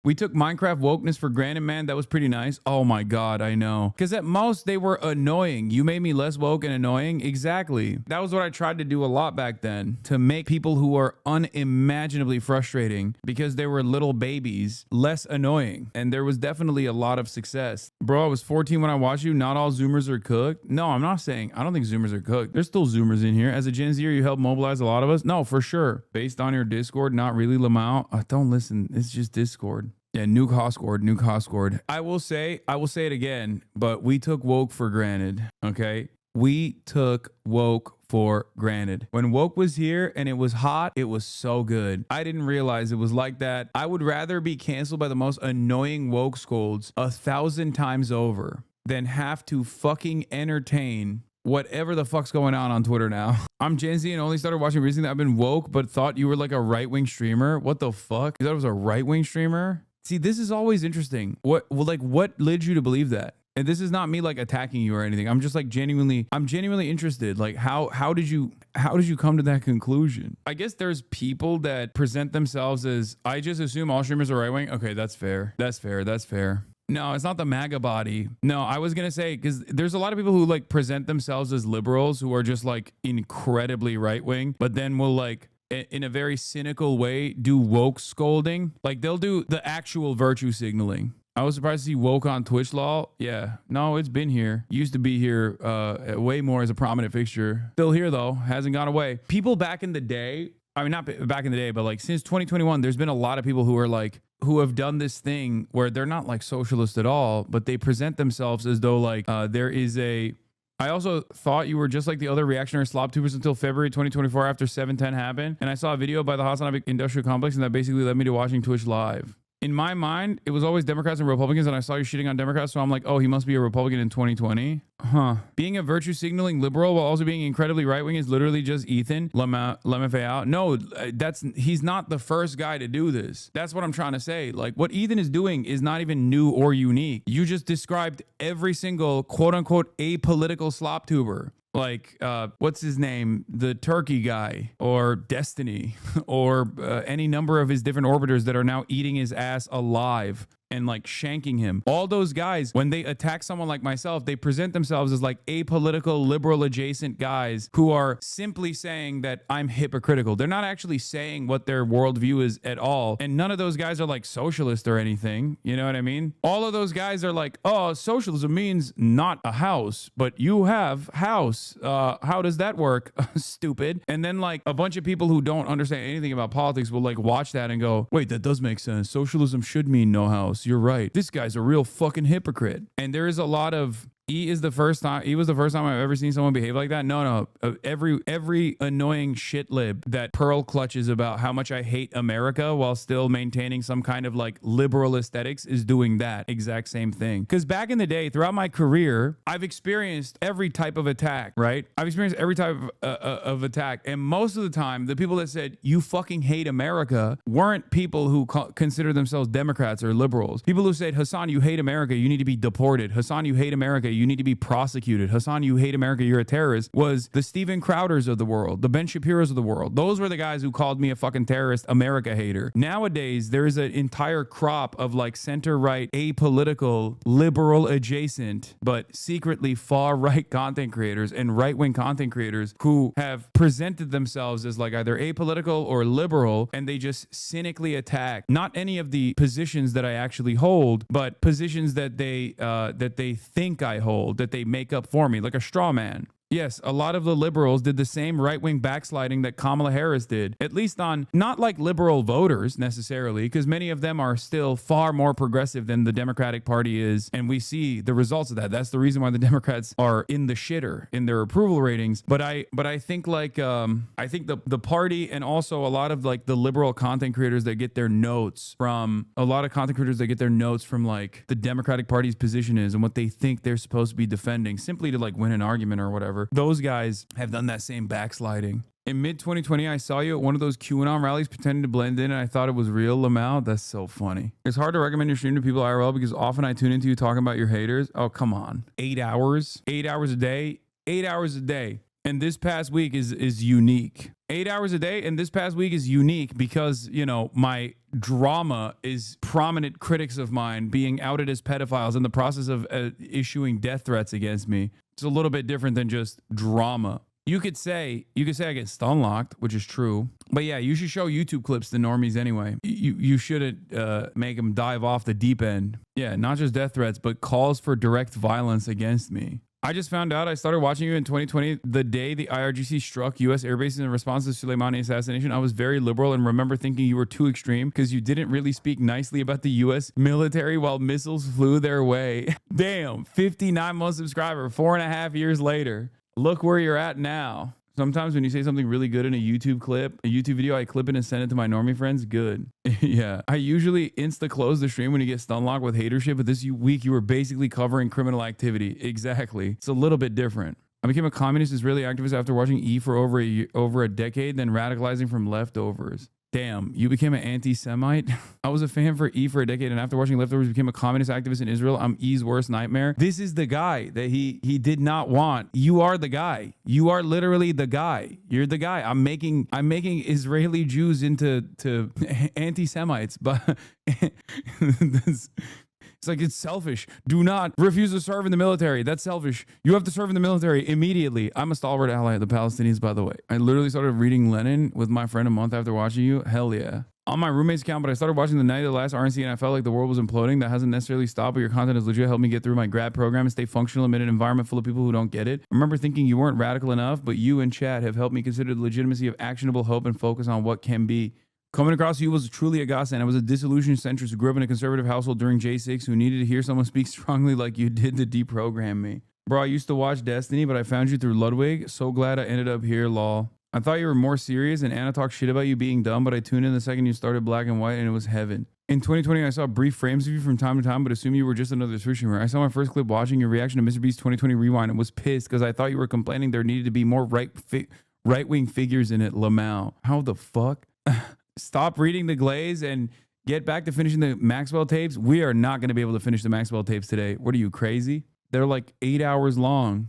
We took Minecraft wokeness for granted, man. That was pretty nice. Oh my God, I know. Because at most they were annoying. You made me less woke and annoying. Exactly. That was what I tried to do a lot back then, to make people who are unimaginably frustrating because they were little babies less annoying. And there was definitely a lot of success. Bro, I was 14 when I watched you. Not all Zoomers are cooked. No, I'm not saying, I don't think Zoomers are cooked. There's still Zoomers in here. As a Gen Zer, you helped mobilize a lot of us. No, for sure. Based on your Discord, not really Lamau. Don't listen. It's just Discord. Yeah, nuke Hoscord. I will say it again, but we took woke for granted. Okay. We took woke for granted. When woke was here and it was hot, it was so good. I didn't realize it was like that. I would rather be canceled by the most annoying woke scolds 1,000 times over than have to fucking entertain whatever the fuck's going on Twitter now. I'm Gen Z and only started watching recently. I've been woke, but thought you were like a right-wing streamer. What the fuck? You thought I was a right-wing streamer? See, this is always interesting. What led you to believe that? And this is not me like attacking you or anything. I'm just like I'm genuinely interested. Like how did you come to that conclusion? I guess there's people that present themselves as, I just assume all streamers are right-wing. Okay, that's fair. That's fair. No, it's not the MAGA body. No, I was going to say, because there's a lot of people who like present themselves as liberals who are just like incredibly right-wing, but then will like, in a very cynical way, do woke scolding. Like they'll do the actual virtue signaling. I was surprised to see woke on Twitch law. Yeah, no, it's been here. Used to be here way more as a prominent fixture. Still here though, hasn't gone away. People back in the day, I mean, not back in the day, but like since 2021, there's been a lot of people who are like, who have done this thing where they're not like socialist at all, but they present themselves as though like there is a, I also thought you were just like the other reactionary slop tubers until February 2024 after 710 happened. And I saw a video by the Hasanabi industrial complex and that basically led me to watching Twitch live. In my mind, it was always Democrats and Republicans, and I saw you shitting on Democrats, so I'm like, oh, he must be a Republican in 2020. Huh. Being a virtue signaling liberal while also being incredibly right-wing is literally just Ethan Lemefeu. No, he's not the first guy to do this. That's what I'm trying to say. Like, what Ethan is doing is not even new or unique. You just described every single quote-unquote apolitical slop tuber. Like, what's his name? The Turkey guy, or Destiny, or any number of his different orbiters that are now eating his ass alive and like shanking him. All those guys, when they attack someone like myself, they present themselves as like apolitical, liberal adjacent guys who are simply saying that I'm hypocritical. They're not actually saying what their worldview is at all. And none of those guys are like socialist or anything. You know what I mean? All of those guys are like, oh, socialism means not a house, but you have house. How does that work? Stupid. And then like a bunch of people who don't understand anything about politics will like watch that and go, wait, that does make sense. Socialism should mean no house. You're right. This guy's a real fucking hypocrite. And there is a lot of, he was the first time I've ever seen someone behave like that. No. Every annoying shit lib that Pearl clutches about how much I hate America while still maintaining some kind of like liberal aesthetics is doing that exact same thing. Because back in the day, throughout my career, I've experienced every type of attack, right? I've experienced every type of attack. And most of the time, the people that said, you fucking hate America, weren't people who consider themselves Democrats or liberals. People who said, Hasan, you hate America, you need to be deported. Hasan, you hate America, you need to be prosecuted. Hasan, you hate America, you're a terrorist, was the Steven Crowders of the world, the Ben Shapiro's of the world. Those were the guys who called me a fucking terrorist, America hater. Nowadays, there is an entire crop of like center-right, apolitical, liberal adjacent, but secretly far-right content creators and right-wing content creators who have presented themselves as like either apolitical or liberal, and they just cynically attack not any of the positions that I actually hold, but positions that they think I hold, that they make up for me, like a straw man. Yes, a lot of the liberals did the same right-wing backsliding that Kamala Harris did, at least on not like liberal voters necessarily, because many of them are still far more progressive than the Democratic Party is, and we see the results of that. That's the reason why the Democrats are in the shitter in their approval ratings. But I think like I think the party and also a lot of like the liberal content creators that get their notes from like the Democratic Party's position is and what they think they're supposed to be defending simply to like win an argument or whatever. Those guys have done that same backsliding. In mid-2020, I saw you at one of those QAnon rallies pretending to blend in, and I thought it was real. Lamau, that's so funny. It's hard to recommend your stream to people IRL because often I tune into you talking about your haters. Oh, come on. 8 hours? 8 hours a day? 8 hours a day. And this past week is unique. 8 hours a day, and this past week is unique because, you know, my drama is prominent critics of mine being outed as pedophiles in the process of issuing death threats against me. It's a little bit different than just drama. You could say I get stun locked, which is true. But yeah, you should show YouTube clips to normies anyway. You shouldn't make them dive off the deep end. Yeah, not just death threats, but calls for direct violence against me. I just found out I started watching you in 2020, the day the IRGC struck U.S. airbases in response to Soleimani assassination. I was very liberal and remember thinking you were too extreme because you didn't really speak nicely about the U.S. military while missiles flew their way. Damn, 59-month subscriber, 4.5 years later. Look where you're at now. Sometimes when you say something really good in a YouTube clip, a YouTube video, I clip it and send it to my normie friends. Good. Yeah. I usually insta-close the stream when you get stun locked with hater shit, but this week you were basically covering criminal activity. Exactly. It's a little bit different. I became a communist Israeli activist after watching E for over a decade, then radicalizing from leftovers. Damn, you became an anti-Semite? I was a fan for E for a decade, and after watching Leftovers, became a communist activist in Israel. I'm E's worst nightmare. This is the guy that he did not want. You are the guy. You are literally the guy. You're the guy. I'm making Israeli Jews into anti-Semites, but it's like, it's selfish. Do not refuse to serve in the military. That's selfish. You have to serve in the military immediately. I'm a stalwart ally of the Palestinians, by the way. I literally started reading Lenin with my friend a month after watching you. Hell yeah. On my roommate's account, but I started watching the night of the last RNC and I felt like the world was imploding. That hasn't necessarily stopped, but your content has legit helped me get through my grad program and stay functional amid an environment full of people who don't get it. I remember thinking you weren't radical enough, but you and Chad have helped me consider the legitimacy of actionable hope and focus on what can be. Coming across you was truly a godsend. I was a disillusioned centrist who grew up in a conservative household during J6 who needed to hear someone speak strongly like you did to deprogram me. Bro, I used to watch Destiny, but I found you through Ludwig. So glad I ended up here, lol. I thought you were more serious and Anna talked shit about you being dumb, but I tuned in the second you started Black and White and it was heaven. In 2020, I saw brief frames of you from time to time, but assumed you were just another Twitch streamer. I saw my first clip watching your reaction to Mr. Beast's 2020 Rewind and was pissed because I thought you were complaining there needed to be more right-wing figures in it, Lamau. How the fuck? Stop reading the Glaze and get back to finishing the Maxwell tapes. We are not going to be able to finish the Maxwell tapes today. What are you, crazy? They're like 8 hours long.